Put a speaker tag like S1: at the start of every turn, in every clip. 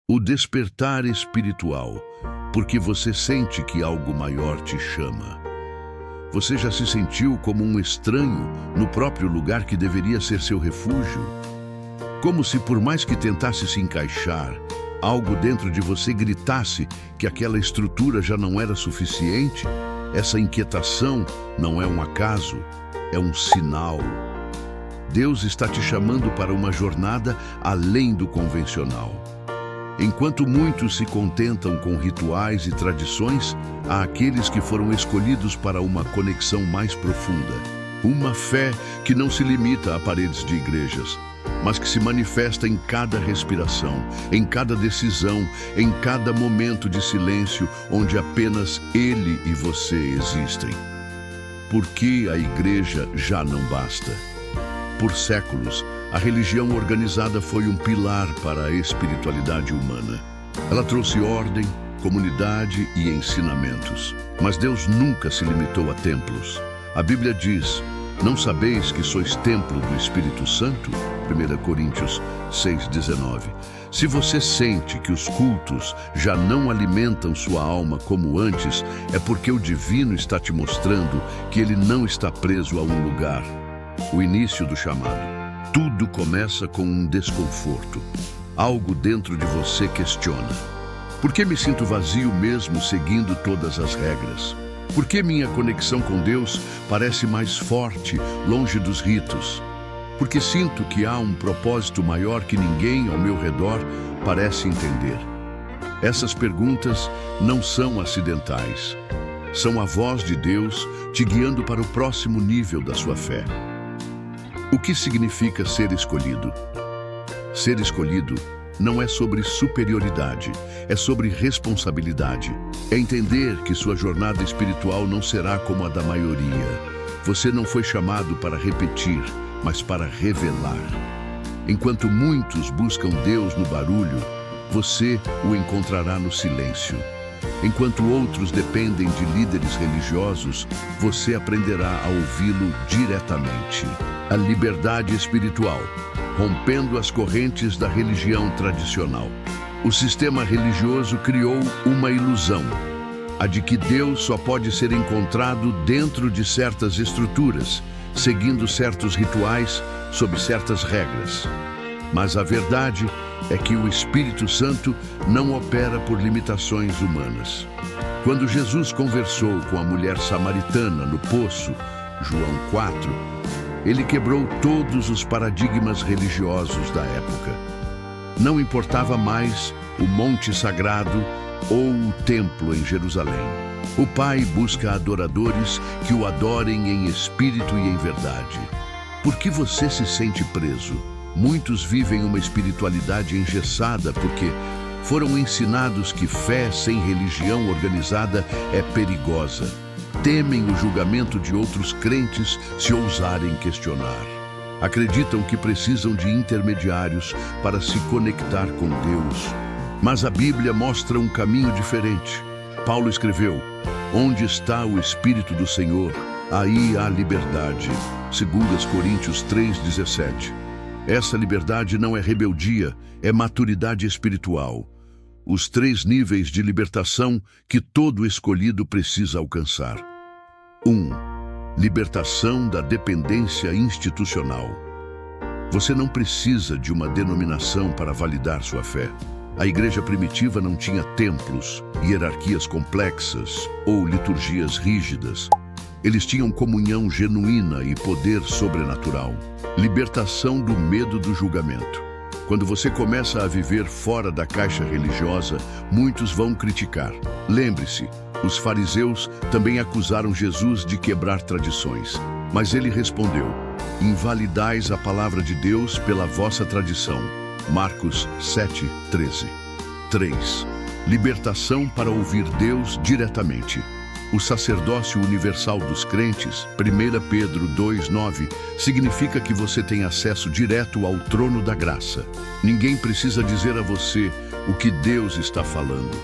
S1: O despertar espiritual, porque você sente que algo maior te chama. Você já se sentiu como um estranho no próprio lugar que deveria ser seu refúgio? Como se, por mais que tentasse se encaixar, algo dentro de você gritasse que aquela estrutura já não era suficiente? Essa inquietação não é um acaso, é um sinal. Deus está te chamando para uma jornada além do convencional. Enquanto muitos se contentam com rituais e tradições, há aqueles que foram escolhidos para uma conexão mais profunda. Uma fé que não se limita a paredes de igrejas, mas que se manifesta em cada respiração, em cada decisão, em cada momento de silêncio onde apenas Ele e você existem. Por que a igreja já não basta? Por séculos, a religião organizada foi um pilar para a espiritualidade humana. Ela trouxe ordem, comunidade e ensinamentos. Mas Deus nunca se limitou a templos. A Bíblia diz: não sabeis que sois templo do Espírito Santo? 1 Coríntios 6,19. Se você sente que os cultos já não alimentam sua alma como antes, é porque o divino está te mostrando que ele não está preso a um lugar. O início do chamado. Tudo começa com um desconforto. Algo dentro de você questiona. Por que me sinto vazio mesmo seguindo todas as regras? Por que minha conexão com Deus parece mais forte, longe dos ritos? Porque sinto que há um propósito maior que ninguém ao meu redor parece entender. Essas perguntas não são acidentais. São a voz de Deus te guiando para o próximo nível da sua fé. O que significa ser escolhido? Ser escolhido não é sobre superioridade, é sobre responsabilidade. É entender que sua jornada espiritual não será como a da maioria. Você não foi chamado para repetir, mas para revelar. Enquanto muitos buscam Deus no barulho, você o encontrará no silêncio. Enquanto outros dependem de líderes religiosos, você aprenderá a ouvi-lo diretamente. A liberdade espiritual, rompendo as correntes da religião tradicional. O sistema religioso criou uma ilusão, a de que Deus só pode ser encontrado dentro de certas estruturas, seguindo certos rituais, sob certas regras. Mas a verdade é que o Espírito Santo não opera por limitações humanas. Quando Jesus conversou com a mulher samaritana no poço, João 4, ele quebrou todos os paradigmas religiosos da época. Não importava mais o monte sagrado ou o templo em Jerusalém. O Pai busca adoradores que o adorem em espírito e em verdade. Por que você se sente preso? Muitos vivem uma espiritualidade engessada porque foram ensinados que fé sem religião organizada é perigosa. Temem o julgamento de outros crentes se ousarem questionar. Acreditam que precisam de intermediários para se conectar com Deus. Mas a Bíblia mostra um caminho diferente. Paulo escreveu: onde está o Espírito do Senhor, aí há liberdade. 2 Coríntios 3,17. Essa liberdade não é rebeldia, é maturidade espiritual. Os 3 níveis de libertação que todo escolhido precisa alcançar. 1. Libertação da dependência institucional. Você não precisa de uma denominação para validar sua fé. A igreja primitiva não tinha templos, hierarquias complexas ou liturgias rígidas. Eles tinham comunhão genuína e poder sobrenatural. Libertação do medo do julgamento. Quando você começa a viver fora da caixa religiosa, muitos vão criticar. Lembre-se, os fariseus também acusaram Jesus de quebrar tradições. Mas ele respondeu: invalidais a palavra de Deus pela vossa tradição. Marcos 7:13. 3. Libertação para ouvir Deus diretamente. O sacerdócio universal dos crentes, 1 Pedro 2,9, significa que você tem acesso direto ao trono da graça. Ninguém precisa dizer a você o que Deus está falando.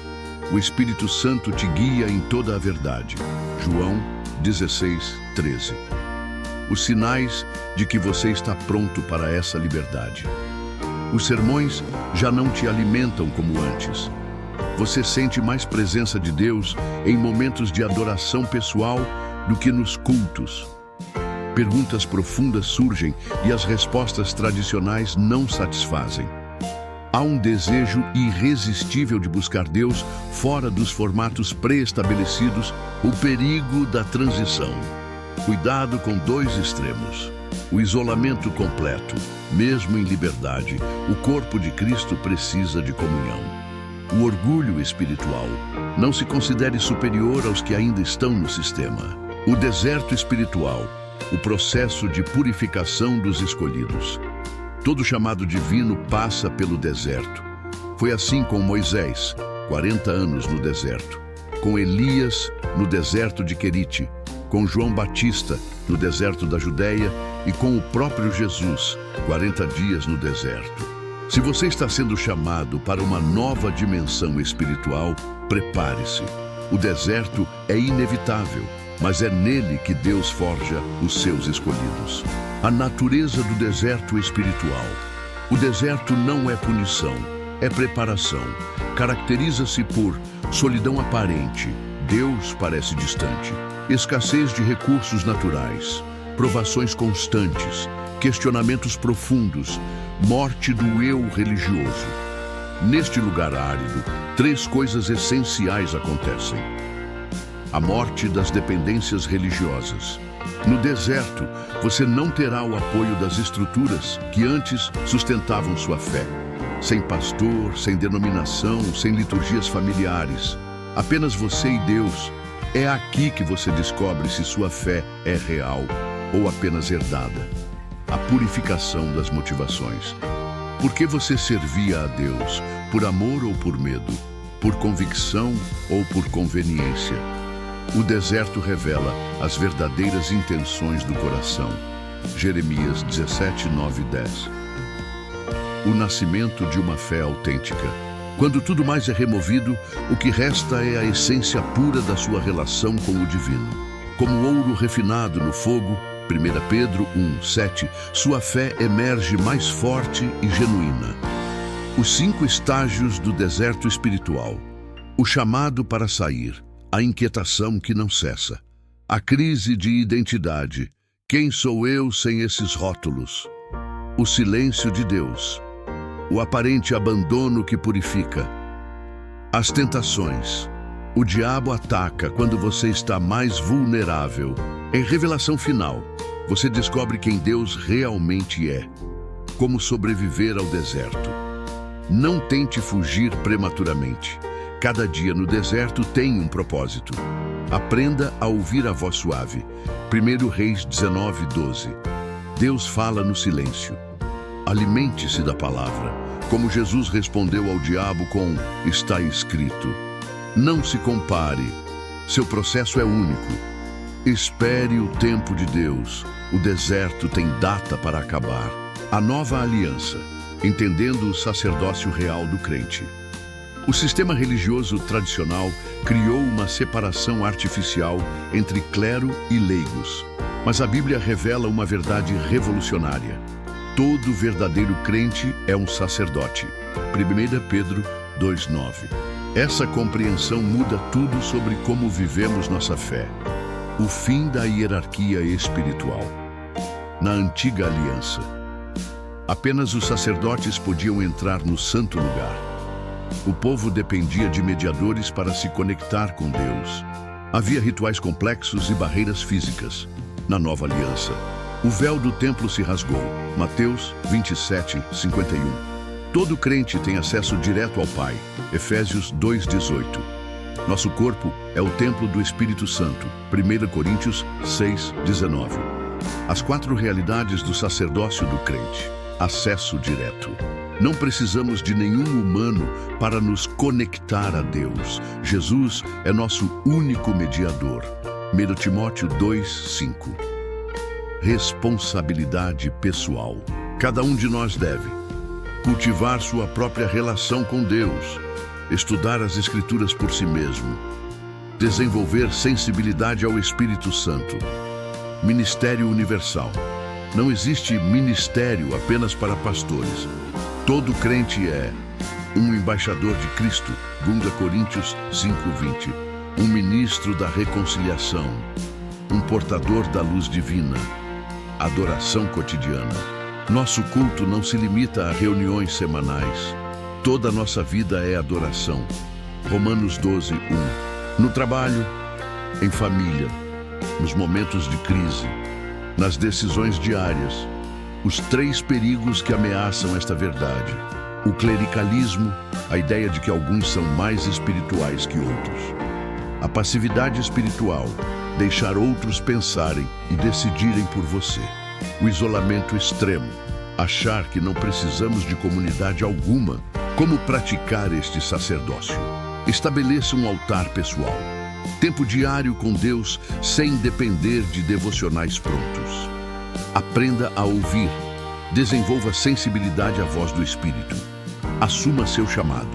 S1: O Espírito Santo te guia em toda a verdade. João 16:13. Os sinais de que você está pronto para essa liberdade. Os sermões já não te alimentam como antes. Você sente mais presença de Deus em momentos de adoração pessoal do que nos cultos. Perguntas profundas surgem e as respostas tradicionais não satisfazem. Há um desejo irresistível de buscar Deus fora dos formatos pré-estabelecidos, o perigo da transição. Cuidado com dois extremos. O isolamento completo, mesmo em liberdade, o corpo de Cristo precisa de comunhão. O orgulho espiritual. Não se considere superior aos que ainda estão no sistema. O deserto espiritual. O processo de purificação dos escolhidos. Todo chamado divino passa pelo deserto. Foi assim com Moisés, 40 anos no deserto. Com Elias, no deserto de Querite. Com João Batista, no deserto da Judéia. E com o próprio Jesus, 40 dias no deserto. Se você está sendo chamado para uma nova dimensão espiritual, prepare-se. O deserto é inevitável, mas é nele que Deus forja os seus escolhidos. A natureza do deserto espiritual. O deserto não é punição, é preparação. Caracteriza-se por solidão aparente, Deus parece distante, escassez de recursos naturais, provações constantes, questionamentos profundos, morte do eu religioso. Neste lugar árido, 3 coisas essenciais acontecem. A morte das dependências religiosas. No deserto, você não terá o apoio das estruturas que antes sustentavam sua fé. Sem pastor, sem denominação, sem liturgias familiares. Apenas você e Deus. É aqui que você descobre se sua fé é real ou apenas herdada. A purificação das motivações. Por que você servia a Deus? Por amor ou por medo? Por convicção ou por conveniência? O deserto revela as verdadeiras intenções do coração. Jeremias 17, 9 e 10. O nascimento de uma fé autêntica. Quando tudo mais é removido, o que resta é a essência pura da sua relação com o divino. Como ouro refinado no fogo, 1 Pedro 1, 7, sua fé emerge mais forte e genuína. Os 5 estágios do deserto espiritual. O chamado para sair. A inquietação que não cessa. A crise de identidade. Quem sou eu sem esses rótulos? O silêncio de Deus. O aparente abandono que purifica. As tentações. O diabo ataca quando você está mais vulnerável. Em revelação final, você descobre quem Deus realmente é. Como sobreviver ao deserto. Não tente fugir prematuramente. Cada dia no deserto tem um propósito. Aprenda a ouvir a voz suave. 1 Reis 19, 12. Deus fala no silêncio. Alimente-se da palavra, como Jesus respondeu ao diabo com "está escrito". Não se compare. Seu processo é único. Espere o tempo de Deus. O deserto tem data para acabar. A nova aliança, entendendo o sacerdócio real do crente. O sistema religioso tradicional criou uma separação artificial entre clero e leigos. Mas a Bíblia revela uma verdade revolucionária. Todo verdadeiro crente é um sacerdote. 1 Pedro 2,9. Essa compreensão muda tudo sobre como vivemos nossa fé. O fim da hierarquia espiritual. Na antiga aliança, apenas os sacerdotes podiam entrar no santo lugar. O povo dependia de mediadores para se conectar com Deus. Havia rituais complexos e barreiras físicas. Na nova aliança, o véu do templo se rasgou. Mateus 27, 51. Todo crente tem acesso direto ao Pai. Efésios 2,18. Nosso corpo é o templo do Espírito Santo. 1 Coríntios 6, 19. As 4 realidades do sacerdócio do crente. Acesso direto. Não precisamos de nenhum humano para nos conectar a Deus. Jesus é nosso único mediador. 1 Timóteo 2:5. Responsabilidade pessoal. Cada um de nós deve cultivar sua própria relação com Deus, estudar as Escrituras por si mesmo, desenvolver sensibilidade ao Espírito Santo. Ministério universal. Não existe ministério apenas para pastores. Todo crente é um embaixador de Cristo, 2 Coríntios 5:20, um ministro da reconciliação, um portador da luz divina, adoração cotidiana. Nosso culto não se limita a reuniões semanais. Toda a nossa vida é adoração. Romanos 12:1. No trabalho, em família, nos momentos de crise, nas decisões diárias, os 3 perigos que ameaçam esta verdade. O clericalismo, a ideia de que alguns são mais espirituais que outros. A passividade espiritual, deixar outros pensarem e decidirem por você. O isolamento extremo, achar que não precisamos de comunidade alguma. Como praticar este sacerdócio? Estabeleça um altar pessoal. Tempo diário com Deus sem depender de devocionais prontos. Aprenda a ouvir. Desenvolva sensibilidade à voz do Espírito. Assuma seu chamado.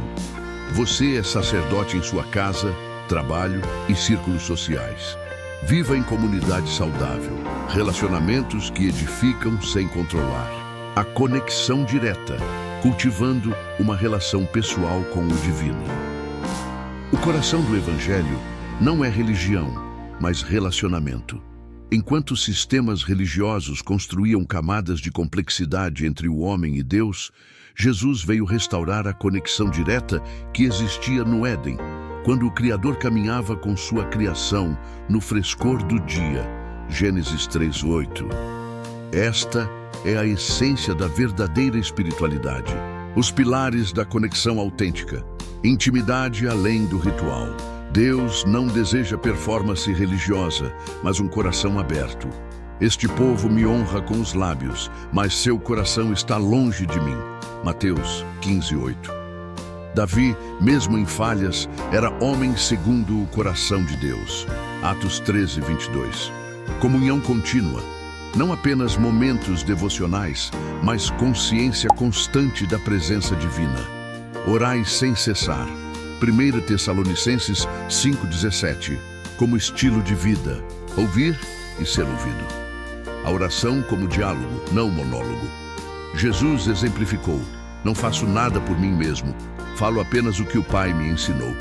S1: Você é sacerdote em sua casa, trabalho e círculos sociais. Viva em comunidade saudável, relacionamentos que edificam sem controlar. A conexão direta, cultivando uma relação pessoal com o divino. O coração do Evangelho não é religião, mas relacionamento. Enquanto sistemas religiosos construíam camadas de complexidade entre o homem e Deus, Jesus veio restaurar a conexão direta que existia no Éden, quando o Criador caminhava com sua criação no frescor do dia. Gênesis 3:8. Esta é a essência da verdadeira espiritualidade. Os pilares da conexão autêntica. Intimidade além do ritual. Deus não deseja performance religiosa, mas um coração aberto. Este povo me honra com os lábios, mas seu coração está longe de mim. Mateus 15:8. Davi, mesmo em falhas, era homem segundo o coração de Deus. Atos 13:22. Comunhão contínua. Não apenas momentos devocionais, mas consciência constante da presença divina. Orai sem cessar. 1 Tessalonicenses 5:17. Como estilo de vida, ouvir e ser ouvido. A oração como diálogo, não monólogo. Jesus exemplificou: não faço nada por mim mesmo, falo apenas o que o Pai me ensinou.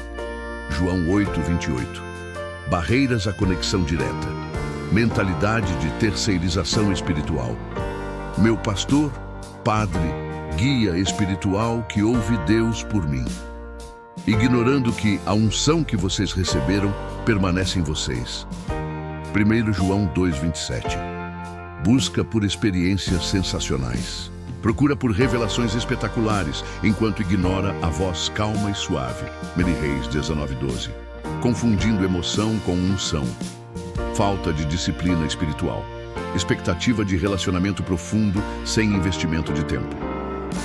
S1: João 8:28. Barreiras à conexão direta. Mentalidade de terceirização espiritual. Meu pastor, padre, guia espiritual que ouve Deus por mim. Ignorando que a unção que vocês receberam permanece em vocês. 1 João 2:27. Busca por experiências sensacionais. Procura por revelações espetaculares, enquanto ignora a voz calma e suave. Mary Reis 19:12. Confundindo emoção com unção. Falta de disciplina espiritual. Expectativa de relacionamento profundo sem investimento de tempo.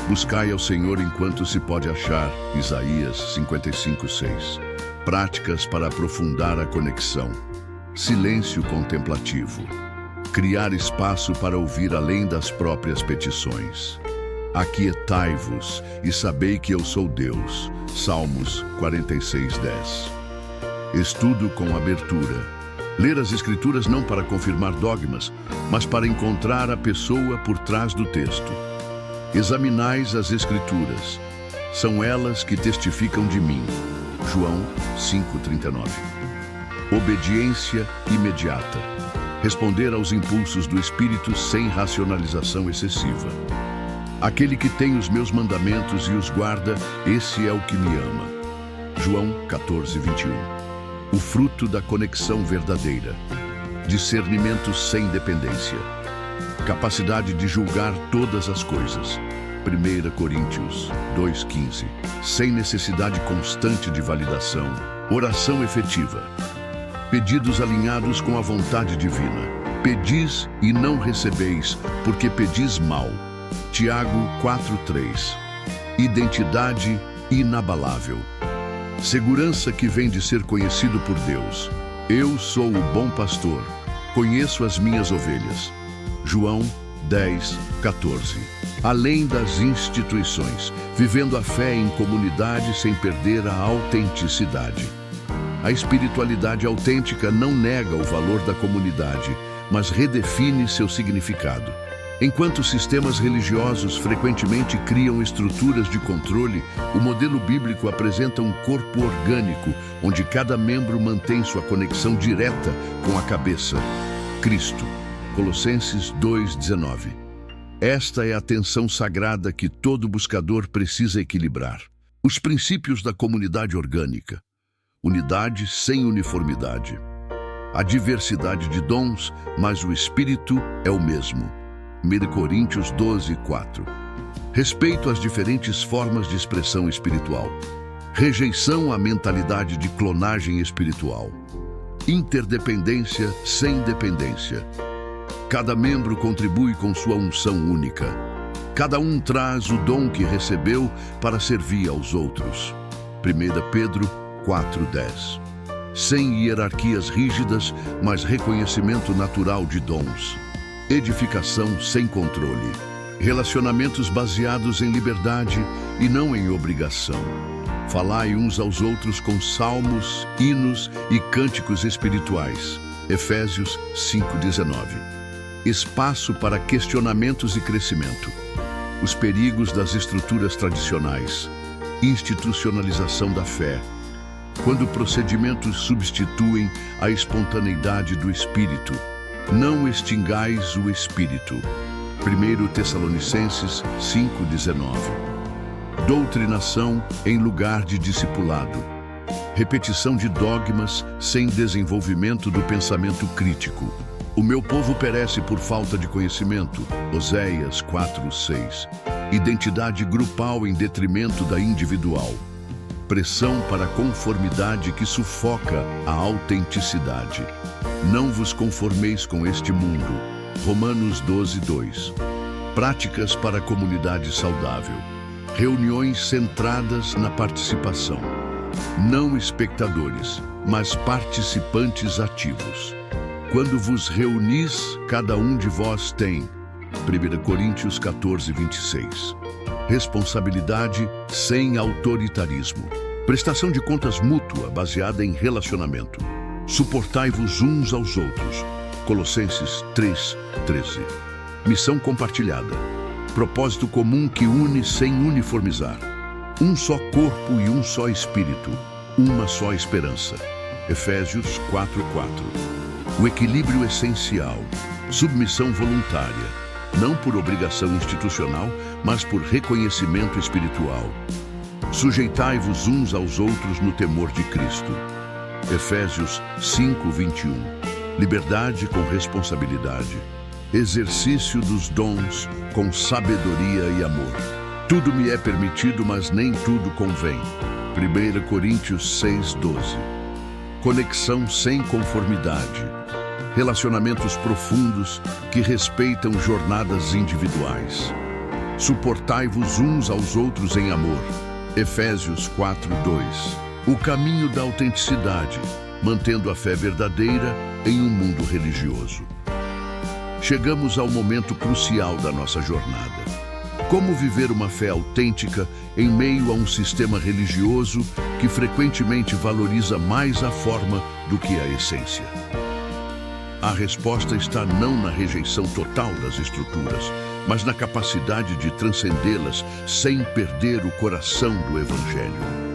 S1: Buscai ao Senhor enquanto se pode achar. Isaías 55:6. Práticas para aprofundar a conexão. Silêncio contemplativo. Criar espaço para ouvir além das próprias petições. Aquietai-vos e sabei que eu sou Deus. Salmos 46:10. Estudo com abertura. Ler as Escrituras não para confirmar dogmas, mas para encontrar a pessoa por trás do texto. Examinais as Escrituras. São elas que testificam de mim. João 5:39. Obediência imediata. Responder aos impulsos do Espírito sem racionalização excessiva. Aquele que tem os meus mandamentos e os guarda, esse é o que me ama. João 14:21. O fruto da conexão verdadeira. Discernimento sem dependência. Capacidade de julgar todas as coisas. 1 Coríntios 2:15. Sem necessidade constante de validação. Oração efetiva. Pedidos alinhados com a vontade divina. Pedis e não recebeis, porque pedis mal. Tiago 4:3. Identidade inabalável. Segurança que vem de ser conhecido por Deus. Eu sou o bom pastor, conheço as minhas ovelhas. João 10:14. Além das instituições, vivendo a fé em comunidade sem perder a autenticidade. A espiritualidade autêntica não nega o valor da comunidade, mas redefine seu significado. Enquanto sistemas religiosos frequentemente criam estruturas de controle, o modelo bíblico apresenta um corpo orgânico, onde cada membro mantém sua conexão direta com a cabeça, Cristo. Colossenses 2:19. Esta é a tensão sagrada que todo buscador precisa equilibrar. Os princípios da comunidade orgânica. Unidade sem uniformidade. A diversidade de dons, mas o Espírito é o mesmo. 1 Coríntios 12:4. Respeito às diferentes formas de expressão espiritual. Rejeição à mentalidade de clonagem espiritual. Interdependência sem dependência. Cada membro contribui com sua unção única. Cada um traz o dom que recebeu para servir aos outros. 1 Pedro 4:10. Sem hierarquias rígidas, mas reconhecimento natural de dons. Edificação sem controle. Relacionamentos baseados em liberdade e não em obrigação. Falai uns aos outros com salmos, hinos e cânticos espirituais. Efésios 5:19. Espaço para questionamentos e crescimento. Os perigos das estruturas tradicionais. Institucionalização da fé. Quando procedimentos substituem a espontaneidade do Espírito. Não extingais o Espírito. 1 Tessalonicenses 5:19. Doutrinação em lugar de discipulado. Repetição de dogmas sem desenvolvimento do pensamento crítico. O meu povo perece por falta de conhecimento. Oséias 4:6. Identidade grupal em detrimento da individual. Pressão para a conformidade que sufoca a autenticidade. Não vos conformeis com este mundo. Romanos 12:2. Práticas para a comunidade saudável. Reuniões centradas na participação. Não espectadores, mas participantes ativos. Quando vos reunis, cada um de vós tem. 1 Coríntios 14:26. Responsabilidade sem autoritarismo. Prestação de contas mútua baseada em relacionamento. Suportai-vos uns aos outros. Colossenses 3:13. Missão compartilhada. Propósito comum que une sem uniformizar. Um só corpo e um só espírito. Uma só esperança. Efésios 4:4. O equilíbrio essencial. Submissão voluntária. Não por obrigação institucional, mas por reconhecimento espiritual. Sujeitai-vos uns aos outros no temor de Cristo. Efésios 5:21. Liberdade com responsabilidade. Exercício dos dons com sabedoria e amor. Tudo me é permitido, mas nem tudo convém. 1 Coríntios 6:12. Conexão sem conformidade. Relacionamentos profundos que respeitam jornadas individuais. Suportai-vos uns aos outros em amor. Efésios 4:2. O caminho da autenticidade, mantendo a fé verdadeira em um mundo religioso. Chegamos ao momento crucial da nossa jornada. Como viver uma fé autêntica em meio a um sistema religioso que frequentemente valoriza mais a forma do que a essência? A resposta está não na rejeição total das estruturas, mas na capacidade de transcendê-las sem perder o coração do Evangelho.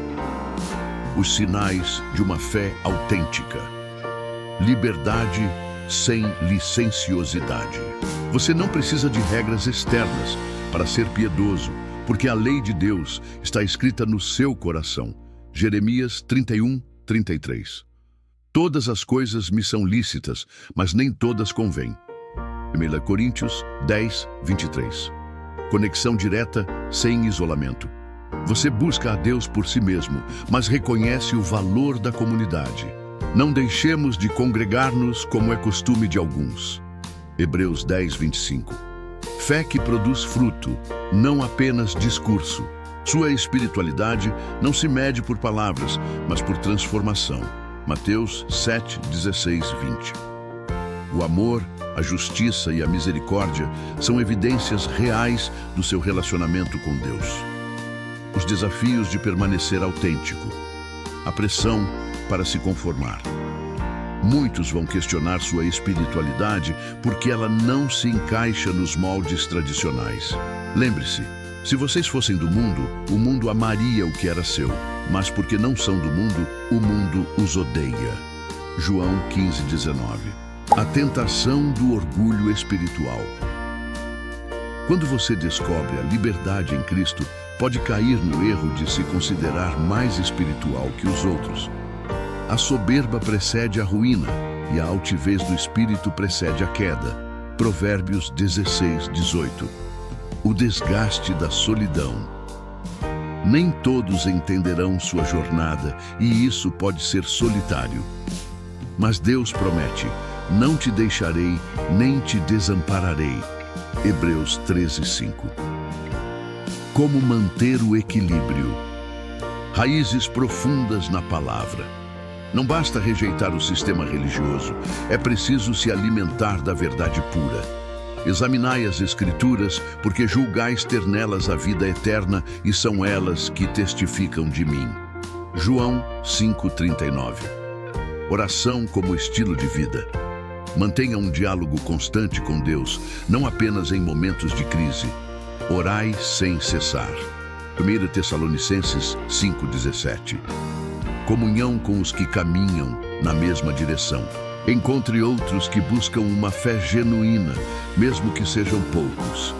S1: Os sinais de uma fé autêntica. Liberdade sem licenciosidade. Você não precisa de regras externas para ser piedoso, porque a lei de Deus está escrita no seu coração. Jeremias 31:33. Todas as coisas me são lícitas, mas nem todas convêm. 1 Coríntios 10:23. Conexão direta sem isolamento. Você busca a Deus por si mesmo, mas reconhece o valor da comunidade. Não deixemos de congregar-nos como é costume de alguns. Hebreus 10:25. Fé que produz fruto, não apenas discurso. Sua espiritualidade não se mede por palavras, mas por transformação. Mateus 7:16-20. O amor, a justiça e a misericórdia são evidências reais do seu relacionamento com Deus. Os desafios de permanecer autêntico. A pressão para se conformar. Muitos vão questionar sua espiritualidade porque ela não se encaixa nos moldes tradicionais. Lembre-se, se vocês fossem do mundo, o mundo amaria o que era seu, mas porque não são do mundo, o mundo os odeia. João 15:19. A tentação do orgulho espiritual. Quando você descobre a liberdade em Cristo, pode cair no erro de se considerar mais espiritual que os outros. A soberba precede a ruína e a altivez do espírito precede a queda. Provérbios 16:18. O desgaste da solidão. Nem todos entenderão sua jornada e isso pode ser solitário. Mas Deus promete: não te deixarei, nem te desampararei. Hebreus 13:5. Como manter o equilíbrio? Raízes profundas na palavra. Não basta rejeitar o sistema religioso, é preciso se alimentar da verdade pura. Examinai as Escrituras, porque julgais ter nelas a vida eterna e são elas que testificam de mim. João 5:39. Oração como estilo de vida. Mantenha um diálogo constante com Deus, não apenas em momentos de crise. Orai sem cessar. 1 Tessalonicenses 5:17. Comunhão com os que caminham na mesma direção. Encontre outros que buscam uma fé genuína, mesmo que sejam poucos.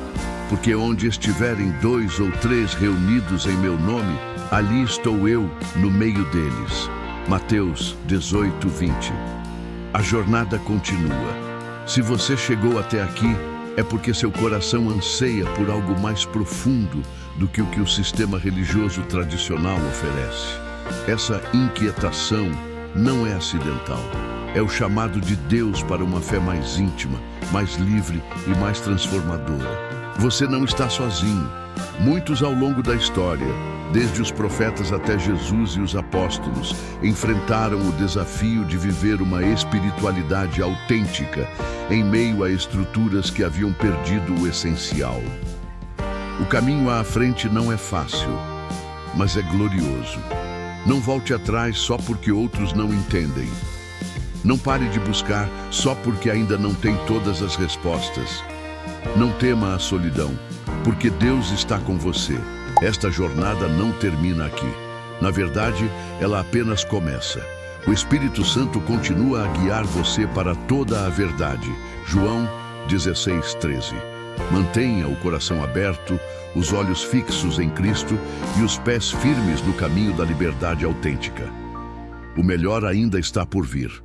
S1: Porque onde estiverem 2 ou 3 reunidos em meu nome, ali estou eu no meio deles. Mateus 18:20. A jornada continua. Se você chegou até aqui, é porque seu coração anseia por algo mais profundo do que o sistema religioso tradicional oferece. Essa inquietação não é acidental. É o chamado de Deus para uma fé mais íntima, mais livre e mais transformadora. Você não está sozinho. Muitos ao longo da história, desde os profetas até Jesus e os apóstolos, enfrentaram o desafio de viver uma espiritualidade autêntica em meio a estruturas que haviam perdido o essencial. O caminho à frente não é fácil, mas é glorioso. Não volte atrás só porque outros não entendem. Não pare de buscar só porque ainda não tem todas as respostas. Não tema a solidão, porque Deus está com você. Esta jornada não termina aqui. Na verdade, ela apenas começa. O Espírito Santo continua a guiar você para toda a verdade. João 16:13. Mantenha o coração aberto, os olhos fixos em Cristo e os pés firmes no caminho da liberdade autêntica. O melhor ainda está por vir.